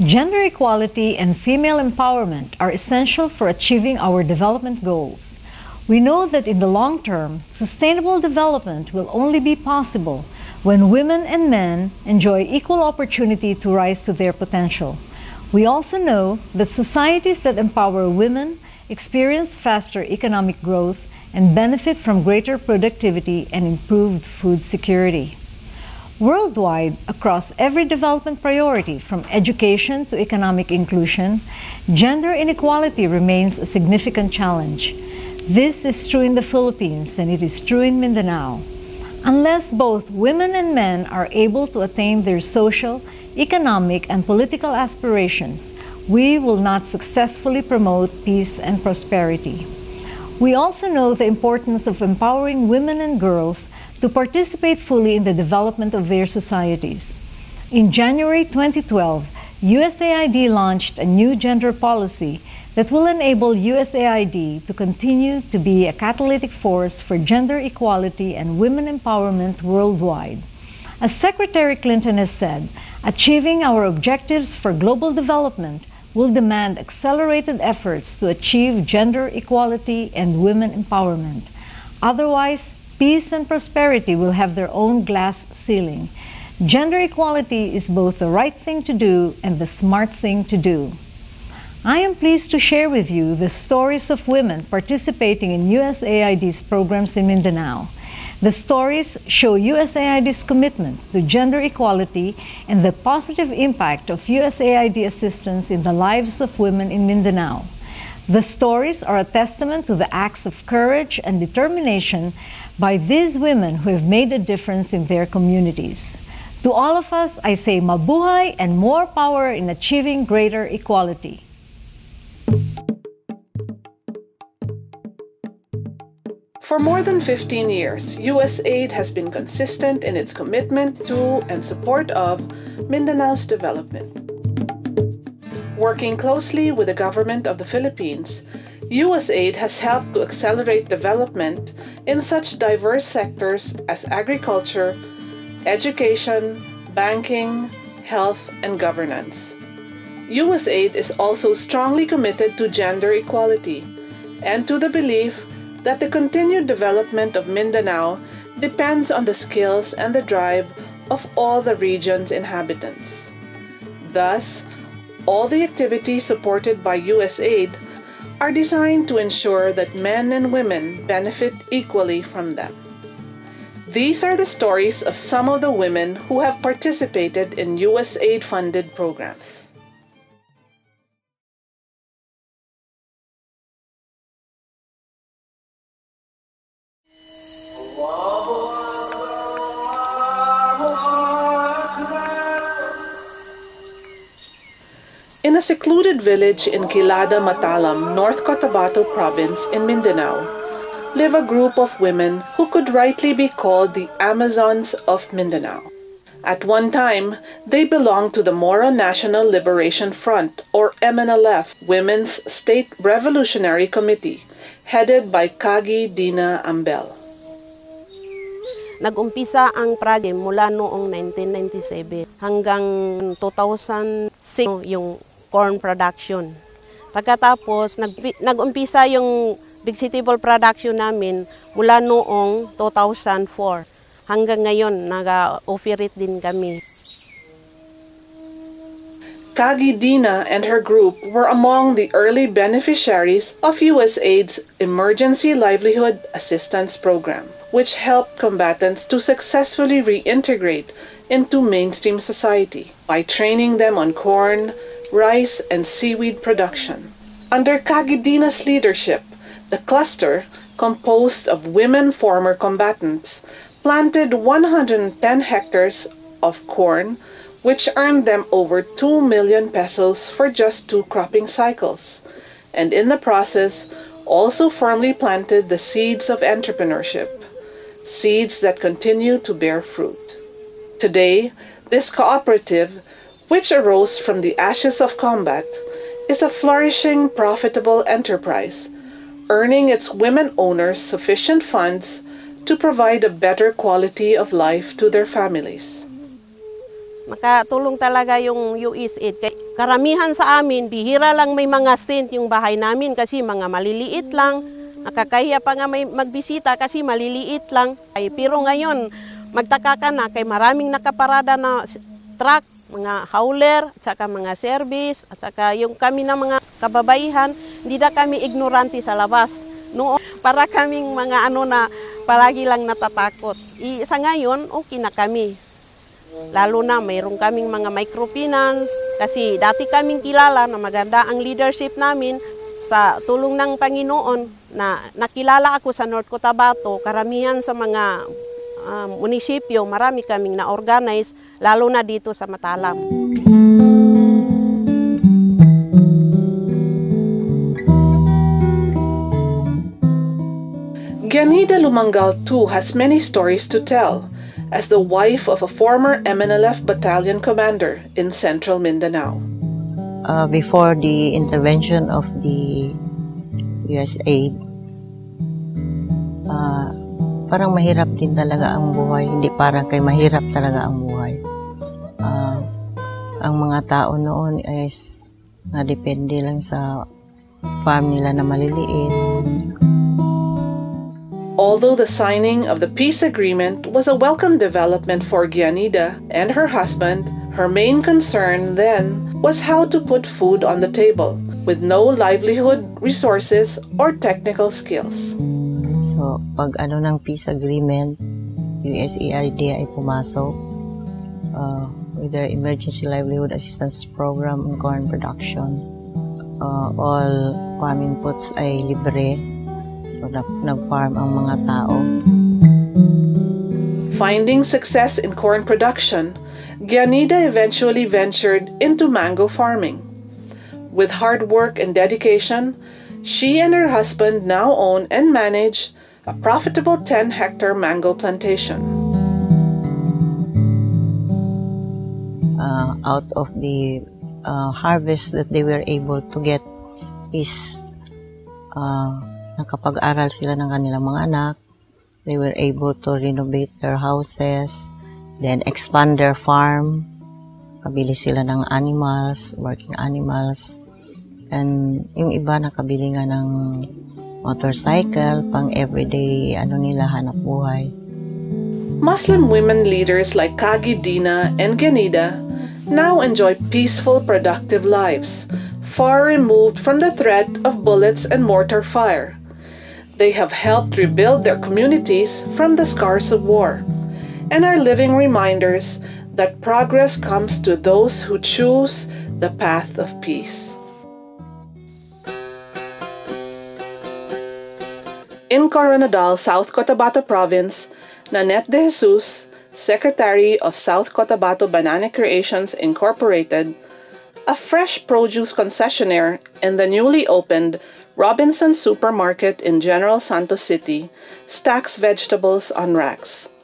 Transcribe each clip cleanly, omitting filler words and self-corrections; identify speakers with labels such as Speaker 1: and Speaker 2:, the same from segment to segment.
Speaker 1: Gender equality and female empowerment are essential for achieving our development goals. We know that in the long term, sustainable development will only be possible when women and men enjoy equal opportunity to rise to their potential. We also know that societies that empower women experience faster economic growth and benefit from greater productivity and improved food security. Worldwide, across every development priority, from education to economic inclusion, gender inequality remains a significant challenge. This is true in the Philippines and it is true in Mindanao. Unless both women and men are able to attain their social, economic, and political aspirations, we will not successfully promote peace and prosperity. We also know the importance of empowering women and girls to participate fully in the development of their societies. In January 2012, USAID launched a new gender policy that will enable USAID to continue to be a catalytic force for gender equality and women empowerment worldwide. As Secretary Clinton has said, achieving our objectives for global development will demand accelerated efforts to achieve gender equality and women empowerment. Otherwise, peace and prosperity will have their own glass ceiling. Gender equality is both the right thing to do and the smart thing to do. I am pleased to share with you the stories of women participating in USAID's programs in Mindanao. The stories show USAID's commitment to gender equality and the positive impact of USAID assistance in the lives of women in Mindanao. The stories are a testament to the acts of courage and determination by these women who have made a difference in their communities. To all of us, I say mabuhay and more power in achieving greater equality.
Speaker 2: For more than 15 years, USAID has been consistent in its commitment to and support of Mindanao's development. Working closely with the government of the Philippines, USAID has helped to accelerate development in such diverse sectors as agriculture, education, banking, health, and governance. USAID is also strongly committed to gender equality and to the belief that the continued development of Mindanao depends on the skills and the drive of all the region's inhabitants. Thus, all the activities supported by USAID are designed to ensure that men and women benefit equally from them. These are the stories of some of the women who have participated in USAID-funded programs. In a secluded village in Quilada, Matalam, North Cotabato Province in Mindanao, live a group of women who could rightly be called the Amazons of Mindanao. At one time, they belonged to the Moro National Liberation Front, or MNLF, Women's State Revolutionary Committee, headed by Kagi Dina Ambel.
Speaker 3: Nag-umpisa ang project mula noong 1997 hanggang 2006 yung corn production. Pagkatapos, nag-umpisa yung vegetable production namin mula noong 2004. Hanggang ngayon, nag-operate din kami.
Speaker 2: Kagi Dina and her group were among the early beneficiaries of USAID's Emergency Livelihood Assistance Program, which helped combatants to successfully reintegrate into mainstream society by training them on corn, rice, and seaweed production. Under Kagi Dina's leadership, the cluster, composed of women former combatants, planted 110 hectares of corn, which earned them over 2 million pesos for just 2 cropping cycles, and in the process also firmly planted the seeds of entrepreneurship, seeds that continue to bear fruit. Today, this cooperative, which arose from the ashes of combat, is a flourishing, profitable enterprise, earning its women owners sufficient funds to provide a better quality of life to their families.
Speaker 3: Makatulong talaga yung USAID. karamihan sa amin, bihira lang may mga sink yung bahay namin kasi mga maliliit lang. Nakakahiya pa nga may magbisita kasi maliliit lang. Pero ngayon, magtaka ka na kay maraming nakaparada na truck, mga hauler, at saka mga service, at saka yung kami na mga kababaihan, hindi na kami ignorante sa labas. Noon, para kaming mga na palagi lang natatakot. Sa ngayon, okay na kami. Lalo na mayroon kaming mga microfinance kasi dati kaming kilala na maganda ang leadership namin sa tulong ng Panginoon na nakilala ako sa North Cotabato, karamihan sa mga munisipyo, marami kaming na-organize, lalo na dito sa Matalam.
Speaker 2: Gianida Lumangal too has many stories to tell as the wife of a former MNLF battalion commander in central Mindanao.
Speaker 4: Before the intervention of the USAID, parang mahirap din talaga ang buhay. Hindi parang kay mahirap talaga ang buhay. Ang mga tao noon is nadepende lang sa farm nila na maliliit.
Speaker 2: Although the signing of the peace agreement was a welcome development for Gianida and her husband, her main concern then was how to put food on the table with no livelihood resources or technical skills.
Speaker 4: So, pag ng peace agreement, USAID ay pumasok with their emergency livelihood assistance program in corn production. All farm inputs ay libre. So, nag-farm ang mga tao.
Speaker 2: Finding success in corn production, Gianida eventually ventured into mango farming. With hard work and dedication, she and her husband now own and manage a profitable 10-hectare mango plantation.
Speaker 4: Out of the harvest that they were able to get is nakapag-aral sila ng kanilang mga anak. They were able to renovate their houses, then expand their farm. Kabili sila ng animals, working animals. And yung iba nakabili nga ng motorcycle, pang everyday nila hanap buhay.
Speaker 2: Muslim women leaders like Kagi Dina and Gianida now enjoy peaceful, productive lives, far removed from the threat of bullets and mortar fire. They have helped rebuild their communities from the scars of war and are living reminders that progress comes to those who choose the path of peace. In Coronadal, South Cotabato Province, Nanette De Jesus, Secretary of South Cotabato Banana Creations Incorporated, a fresh produce concessionaire in the newly opened Robinson Supermarket in General Santos City, stacks vegetables on racks.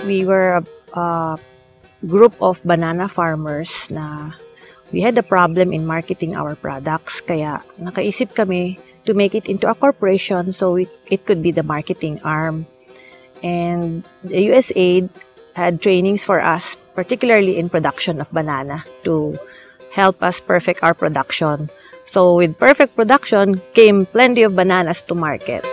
Speaker 5: We were a group of banana farmers na we had a problem in marketing our products, kaya nakaisip kami to make it into a corporation so it could be the marketing arm. And the USAID had trainings for us, particularly in production of banana, to help us perfect our production. So with perfect production came plenty of bananas to market.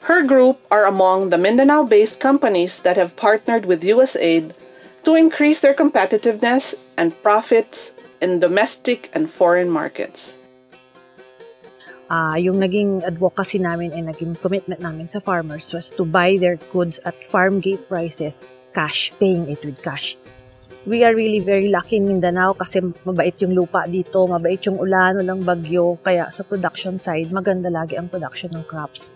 Speaker 2: Her group are among the Mindanao-based companies that have partnered with USAID to increase their competitiveness and profits in domestic and foreign markets.
Speaker 5: Yung naging advocacy namin and naging commitment namin sa farmers was to buy their goods at farm gate prices, cash, paying it with cash. We are really very lucky in Mindanao kasi mabait yung lupa dito, mabait yung ulan, walang bagyo, kaya sa production side, maganda lagi ang production ng crops.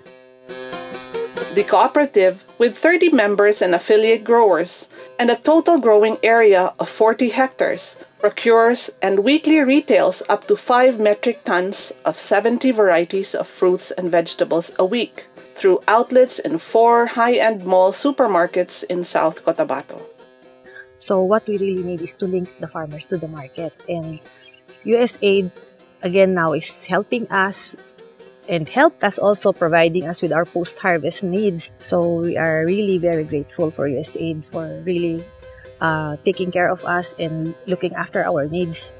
Speaker 2: The cooperative, with 30 members and affiliate growers, and a total growing area of 40 hectares, procures and weekly retails up to 5 metric tons of 70 varieties of fruits and vegetables a week through outlets in 4 high-end mall supermarkets in South Cotabato.
Speaker 5: So what we really need is to link the farmers to the market. And USAID, again now, is helping us and helped us also providing us with our post-harvest needs. So we are really very grateful for USAID for really taking care of us and looking after our needs.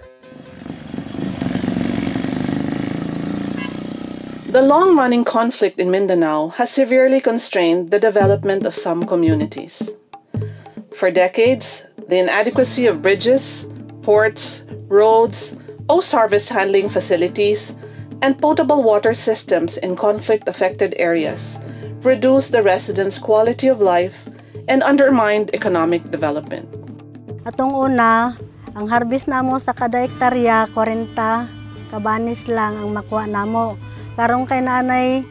Speaker 2: The long-running conflict in Mindanao has severely constrained the development of some communities. For decades, the inadequacy of bridges, ports, roads, post-harvest handling facilities, and potable water systems in conflict-affected areas reduced the residents' quality of life and undermined economic development.
Speaker 6: Atong una, ang harvest namo sa kada hektarya 40 kabanis lang ang makuha namo. Karong kay nanay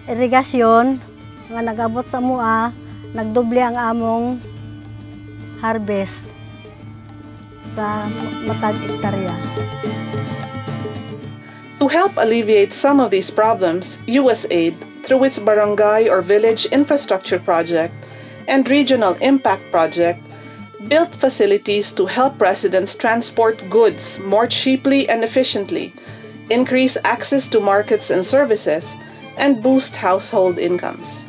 Speaker 6: irigasyon nga nagabot sa mua, nagdoble ang among harvest sa matag hektarya.
Speaker 2: To help alleviate some of these problems, USAID, through its barangay or village infrastructure project and regional impact project, built facilities to help residents transport goods more cheaply and efficiently, increase access to markets and services, and boost household incomes.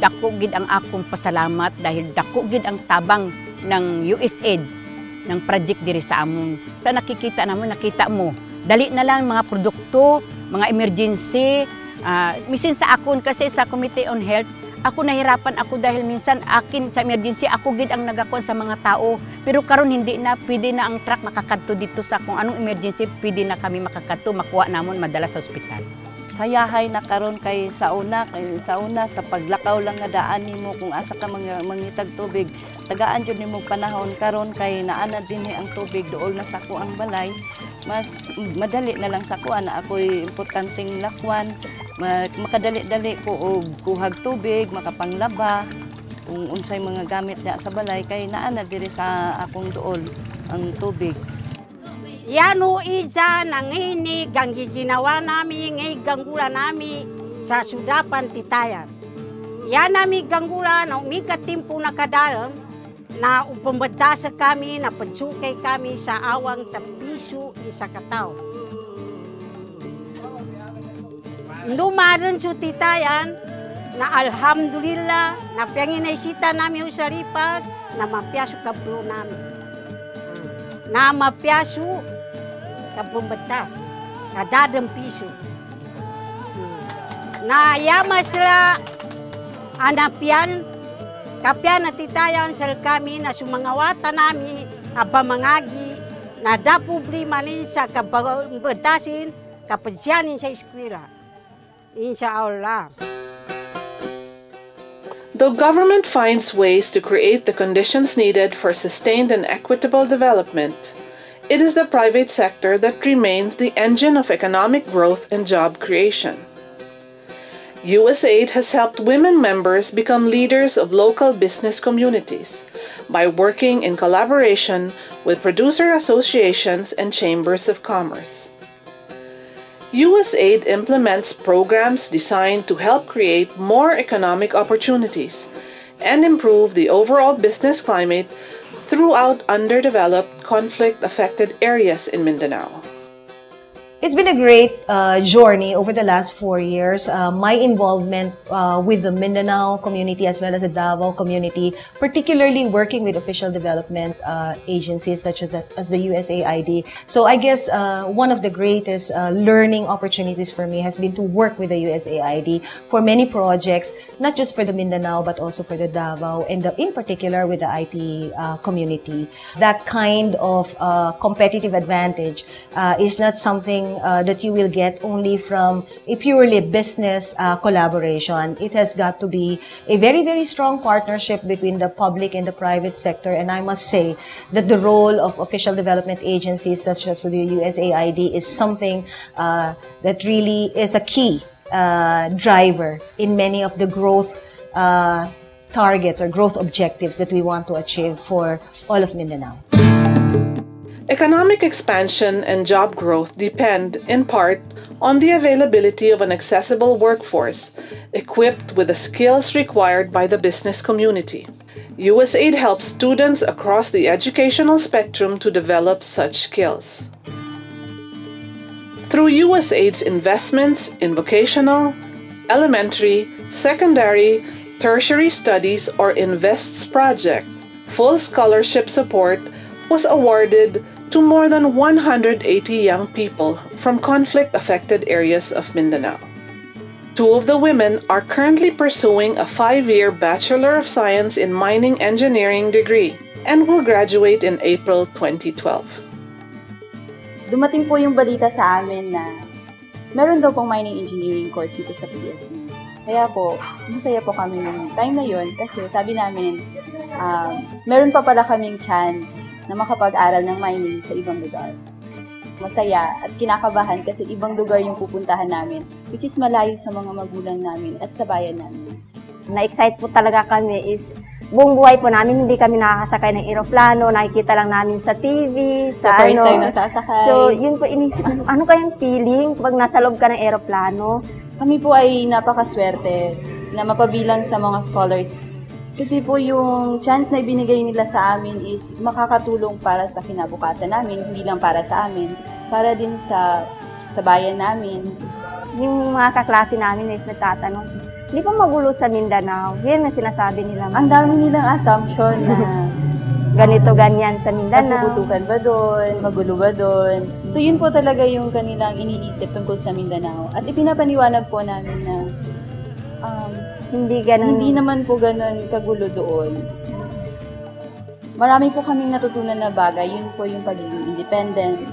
Speaker 7: Dako gid ang akong pasalamat dahil dako gid ang tabang ng USAID ng project diri sa among. Sa nakikita mo, dali na lang mga produkto, mga emergency, misin sa akon kasi sa Committee on Health, ako nahirapan ako dahil minsan akin sa emergency ako gid ang nagakuan sa mga tao, pero karon hindi na pwede na ang truck makakadto dito sa kung anong emergency, pwede na kami makakadto makuha namon madala sa ospital.
Speaker 8: Sayahay na karon kay sa una sa paglakaw lang nga daan nimo kung asa ka mangitag tubig, tagaan jud nimo panahon karon kay naana dinhi ang tubig duol na sako ang balay, mas madali na lang sako ana ako'y importanteng lakwan, makadali-dali ko og kuhag tubig, makapanglaba kung unsay mga gamit niya sa balay kay naana diri sa akong duol ang tubig.
Speaker 9: Yano ija nanginig ang ginawa namin ngay ganggula nami sa sudapan titayan. Yan nami ganggula na umikatimpo na kadalam na upambadasa kami na pagsukay kami sa awang sa piso isa katao. Dumaran sa titayan na alhamdulillah na penginasita namin sa ripag na mapiaso kablo namin. Na mapiaso kabumbatas, kadadang piso. Na yama sila anapian, kapian na titayan sila kami na sumangawata nami, abamangagi, na dapubri malin sa kabumbatasin, kapadsyanin sa eskwela. Inshallah.
Speaker 2: Though government finds ways to create the conditions needed for sustained and equitable development, it is the private sector that remains the engine of economic growth and job creation. USAID has helped women members become leaders of local business communities by working in collaboration with producer associations and chambers of commerce. USAID implements programs designed to help create more economic opportunities and improve the overall business climate throughout underdeveloped, conflict-affected areas in Mindanao.
Speaker 10: It's been a great journey over the last 4 years. My involvement with the Mindanao community as well as the Davao community, particularly working with official development agencies such as the USAID. So I guess one of the greatest learning opportunities for me has been to work with the USAID for many projects, not just for the Mindanao but also for the Davao and in particular with the IT community. That kind of competitive advantage is not something that you will get only from a purely business collaboration. It has got to be a very, very strong partnership between the public and the private sector. And I must say that the role of official development agencies such as the USAID is something that really is a key driver in many of the growth targets or growth objectives that we want to achieve for all of Mindanao.
Speaker 2: Economic expansion and job growth depend, in part, on the availability of an accessible workforce equipped with the skills required by the business community. USAID helps students across the educational spectrum to develop such skills. Through USAID's investments in vocational, elementary, secondary, Tertiary Studies or INVESTS project, full scholarship support was awarded to more than 180 young people from conflict-affected areas of Mindanao. 2 of the women are currently pursuing a 5-year Bachelor of Science in Mining Engineering degree and will graduate in April 2012.
Speaker 11: Dumating po yung balita sa amin na meron daw pong mining engineering course dito sa PSU. Kaya po, masaya po kami ng time na yun kasi sabi namin, meron pa pala kaming chance na makapag-aral ng mining sa ibang lugar. Masaya at kinakabahan kasi ibang lugar yung pupuntahan namin, which is malayo sa mga magulang namin at sa bayan namin.
Speaker 12: Na-excite po talaga kami is buong buhay po namin hindi kami nakakasakay ng eroplano, nakikita lang namin sa TV, sa
Speaker 11: first time nasasakay.
Speaker 12: So, yun po inisip, ano kayang feeling pag nasa loob ka ng eroplano?
Speaker 11: Kami po ay napakaswerte na mapabilang sa mga scholars. Kasi po yung chance na ibinigay nila sa amin is makakatulong para sa kinabukasan namin, hindi lang para sa amin, para din sa bayan namin.
Speaker 12: Yung mga kaklase namin is nagtatanong, hindi pa magulo sa Mindanao. Yan na sinasabi nila.
Speaker 11: Ang dami nilang assumption na
Speaker 12: ganito, ganyan sa Mindanao.
Speaker 11: Napuputukan ba doon? Magulo ba doon? So yun po talaga yung kanilang iniisip tungkol sa Mindanao. At ipinapaniwanag po namin na
Speaker 12: hindi
Speaker 11: naman po ganun kagulo doon. Marami po kaming natutunan na bagay. Yun po yung pagiging independent,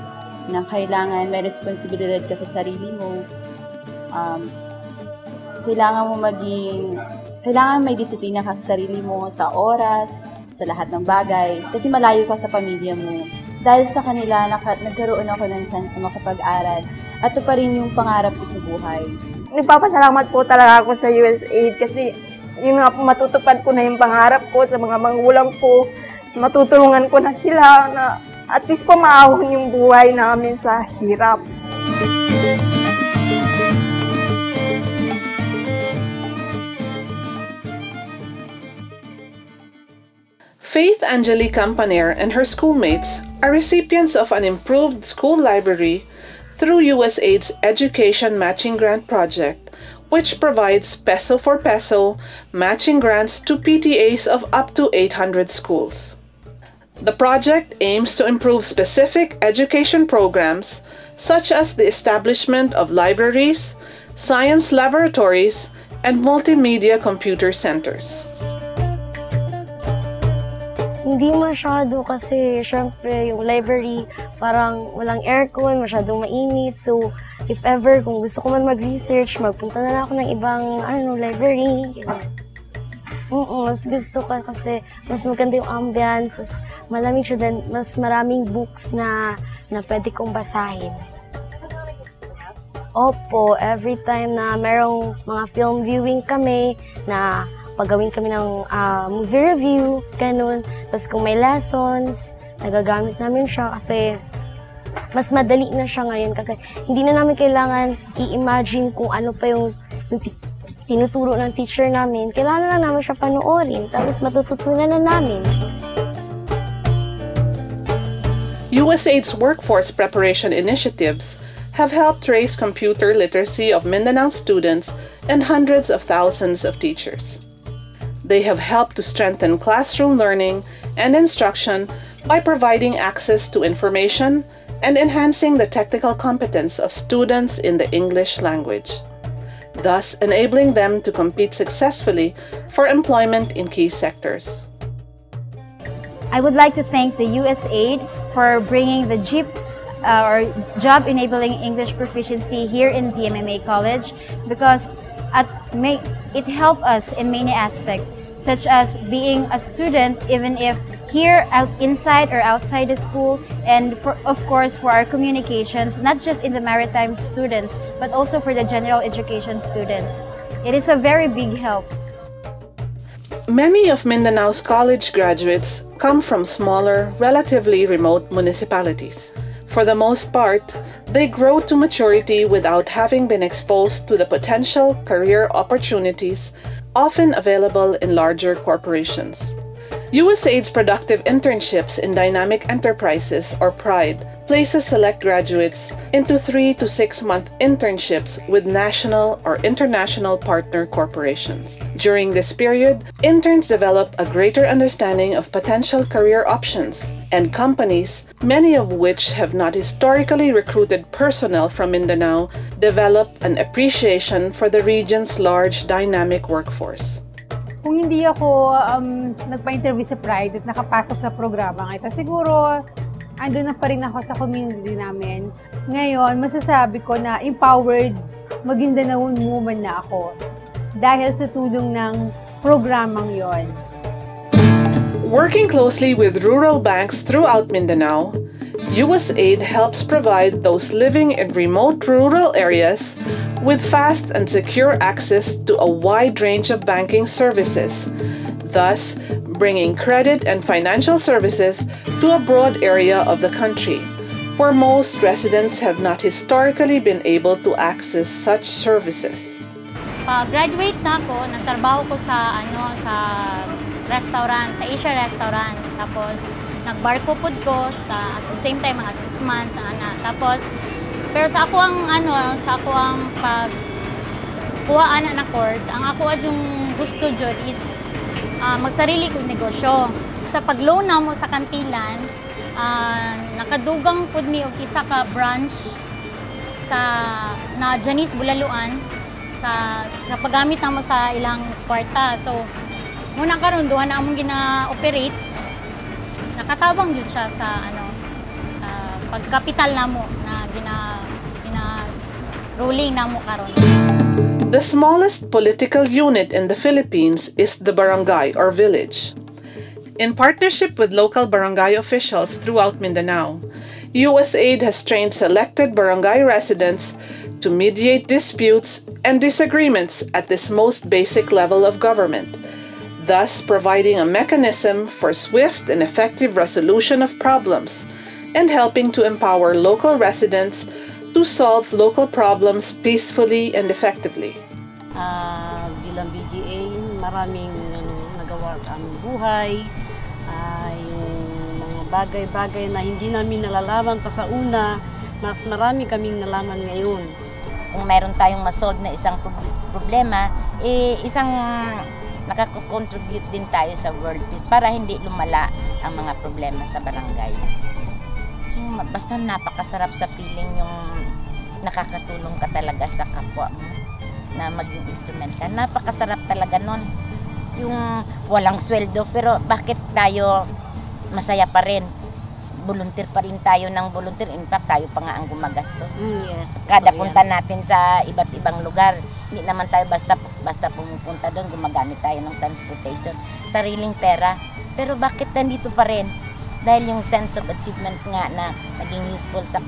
Speaker 11: na kailangan may responsibilidad ka sa sarili mo. Kailangan may disiplina ka sa sarili mo, sa oras, sa lahat ng bagay. Kasi malayo ka sa pamilya mo. Dahil sa kanila, nagkaroon ako ng chance na makapag-aral. At ito pa rin yung pangarap ko sa buhay.
Speaker 12: Nagpapasalamat po talaga ako sa USAID kasi yung nga po matutupad ko na yung pangarap ko sa mga magulang ko. Matutulungan ko na sila na at least po maahon yung buhay namin sa hirap.
Speaker 2: Faith Angeli Campaner and her schoolmates are recipients of an improved school library through USAID's Education Matching Grant Project, which provides peso for peso matching grants to PTAs of up to 800 schools. The project aims to improve specific education programs such as the establishment of libraries, science laboratories, and multimedia computer centers.
Speaker 13: Hindi masyado kasi syempre yung library parang walang aircon, masyadong mainit. So if ever kung gusto ko man mag-research, magpunta na lang ako ng ibang library. Mas gusto ko kasi mas maganda yung ambience, mas malamig siya, mas maraming books na pwede kong basahin. Opo, every time na merong mga film viewing kami na pagawin kami ng movie review, ganun. Tapos kung may lessons, nagagamit namin siya kasi mas madali na siya ngayon kasi hindi na namin kailangan i-imagine kung ano pa yung tinuturo ng teacher namin. Kailangan na namin siya panoorin, tapos matututunan na namin.
Speaker 2: USAID's workforce preparation initiatives have helped raise computer literacy of Mindanao students and hundreds of thousands of teachers. They have helped to strengthen classroom learning and instruction by providing access to information and enhancing the technical competence of students in the English language, thus enabling them to compete successfully for employment in key sectors.
Speaker 14: I would like to thank the USAID for bringing the JEEP or Job Enabling English Proficiency here in DMMA College because it helped us in many aspects, such as being a student even if here inside or outside the school, and of course for our communications, not just in the maritime students but also for the general education students. It is a very big help.
Speaker 2: Many of Mindanao's college graduates come from smaller, relatively remote municipalities. For the most part, they grow to maturity without having been exposed to the potential career opportunities often available in larger corporations. USAID's Productive Internships in Dynamic Enterprises, or PRIDE, places select graduates into 3 to 6 month internships with national or international partner corporations. During this period, interns develop a greater understanding of potential career options, and companies, many of which have not historically recruited personnel from Mindanao, develop an appreciation for the region's large dynamic workforce.
Speaker 15: Kung hindi ako nagpa-interview sa Pride at nakapasok sa programa ito, siguro andun na pa rin ako sa community namin. Ngayon, masasabi ko na empowered Maguindanaon woman na ako dahil sa tulong ng programang yon.
Speaker 2: Working closely with rural banks throughout Mindanao, USAID helps provide those living in remote rural areas with fast and secure access to a wide range of banking services, thus bringing credit and financial services to a broad area of the country, where most residents have not historically been able to access such services.
Speaker 16: Graduate na ako, nagtrabaho ko sa restaurant, sa Asia restaurant. Tapos nag-bar po ko at the same time mga 6 months Tapos pero sa ako ang pagkuha na course, ang ako yung gusto jud is magsarili kong negosyo. Sa pag-loan na mo sa kantilan, nakadugang pud mi og isa ka branch na Janice Bulaluan sa paggamit na mo sa ilang kwarta. So muna karon duha na among gina-operate. Nakatabang jud siya sa pagkapital namo na gina-rolling namo karon.
Speaker 2: The smallest political unit in the Philippines is the barangay or village. In partnership with local barangay officials throughout Mindanao, USAID has trained selected barangay residents to mediate disputes and disagreements at this most basic level of government, thus providing a mechanism for swift and effective resolution of problems and helping to empower local residents to solve local problems peacefully and effectively.
Speaker 17: Bilang BGA, maraming nagawa sa aming buhay, yung mga bagay-bagay na hindi namin nalalaman pa sa una, mas marami kaming nalaman ngayon.
Speaker 18: Kung mayroon tayong masolve na isang problema, isang nakako-contribute din tayo sa world peace para hindi lumala ang mga problema sa barangay. Basta napakasarap sa feeling yung nakakatulong ka talaga sa kapwa mo na maging instrument ka. Napakasarap talaga nun. Yung walang sweldo pero bakit tayo masaya pa rin? Volunteer pa rin tayo ng volunteer. In fact, tayo pa nga ang gumagastos.
Speaker 17: Yes.
Speaker 18: Kada punta natin sa iba't ibang lugar, hindi naman tayo basta pumupunta doon, gumagamit tayo ng transportation, sariling pera. Pero bakit nandito pa rin? Dahil yung sense of achievement nga na naging useful sa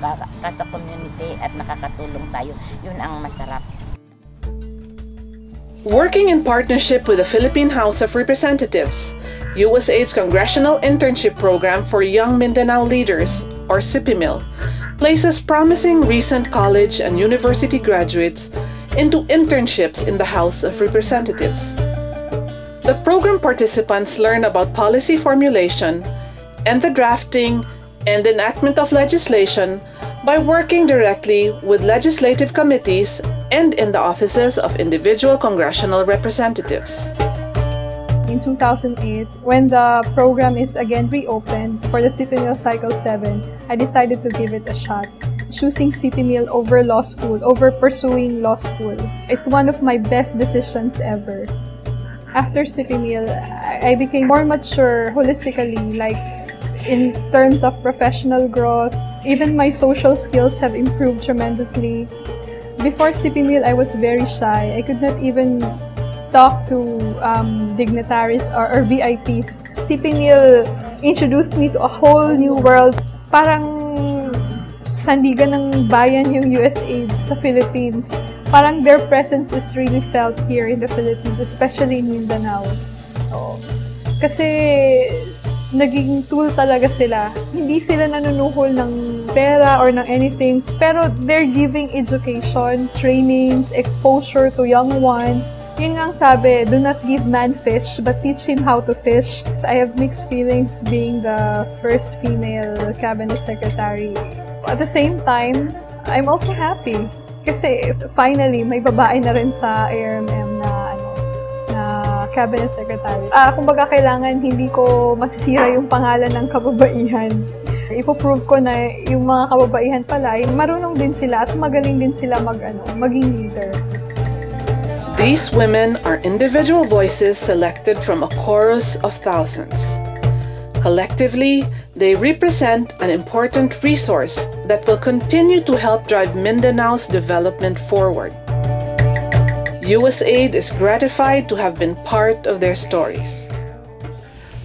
Speaker 18: community at nakakatulong tayo, yun ang masarap.
Speaker 2: Working in partnership with the Philippine House of Representatives, USAID's Congressional Internship Program for Young Mindanao Leaders, or CIPIMIL, places promising recent college and university graduates into internships in the House of Representatives. The program participants learn about policy formulation and the drafting and enactment of legislation by working directly with legislative committees and in the offices of individual congressional representatives.
Speaker 19: In 2008, when the program is again reopened for the CPMIL Cycle 7, I decided to give it a shot, choosing CPMIL over law school, over pursuing law school. It's one of my best decisions ever. After CPMIL, I became more mature holistically, like in terms of professional growth. Even my social skills have improved tremendously. Before CPMIL, I was very shy. I could not even talk to dignitaries or VIPs. CPMIL introduced me to a whole new world. Parang sandigan ng bayan yung USAID sa Philippines. Parang their presence is really felt here in the Philippines, especially in Mindanao. Kasi naging tool talaga sila. Hindi sila nanunuhol ng pera or ng anything. Pero they're giving education, trainings, exposure to young ones. Yun nga ang sabi, do not give man fish, but teach him how to fish. So I have mixed feelings being the first female cabinet secretary. At the same time, I'm also happy. Kasi finally, may babae na rin sa ARMM na cabinet secretary. Kumbaga kailangan hindi ko masisira yung pangalan ng kababaihan. Ipoprove ko na yung mga kababaihan pala ay marunong din sila at magaling din sila maging leader.
Speaker 2: These women are individual voices selected from a chorus of thousands. Collectively, they represent an important resource that will continue to help drive Mindanao's development forward. USAID is gratified to have been part of their stories.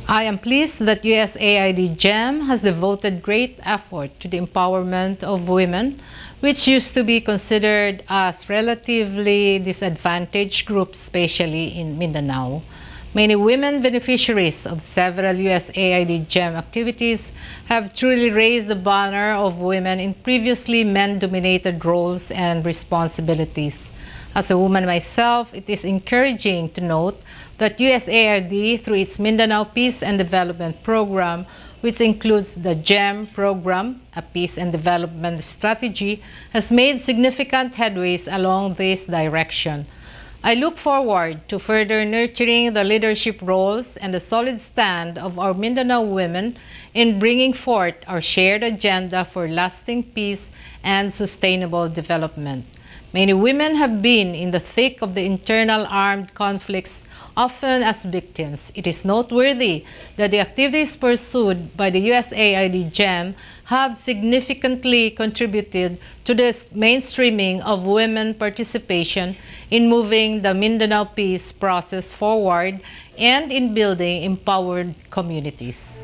Speaker 20: I am pleased that USAID GEM has devoted great effort to the empowerment of women, which used to be considered as relatively disadvantaged groups, especially in Mindanao. Many women beneficiaries of several USAID GEM activities have truly raised the banner of women in previously men-dominated roles and responsibilities. As a woman myself, it is encouraging to note that USAID, through its Mindanao Peace and Development Program, which includes the GEM program, a peace and development strategy, has made significant headways along this direction. I look forward to further nurturing the leadership roles and the solid stand of our Mindanao women in bringing forth our shared agenda for lasting peace and sustainable development. Many women have been in the thick of the internal armed conflicts, often as victims. It is noteworthy that the activities pursued by the USAID GEM have significantly contributed to the mainstreaming of women participation in moving the Mindanao peace process forward and in building empowered communities.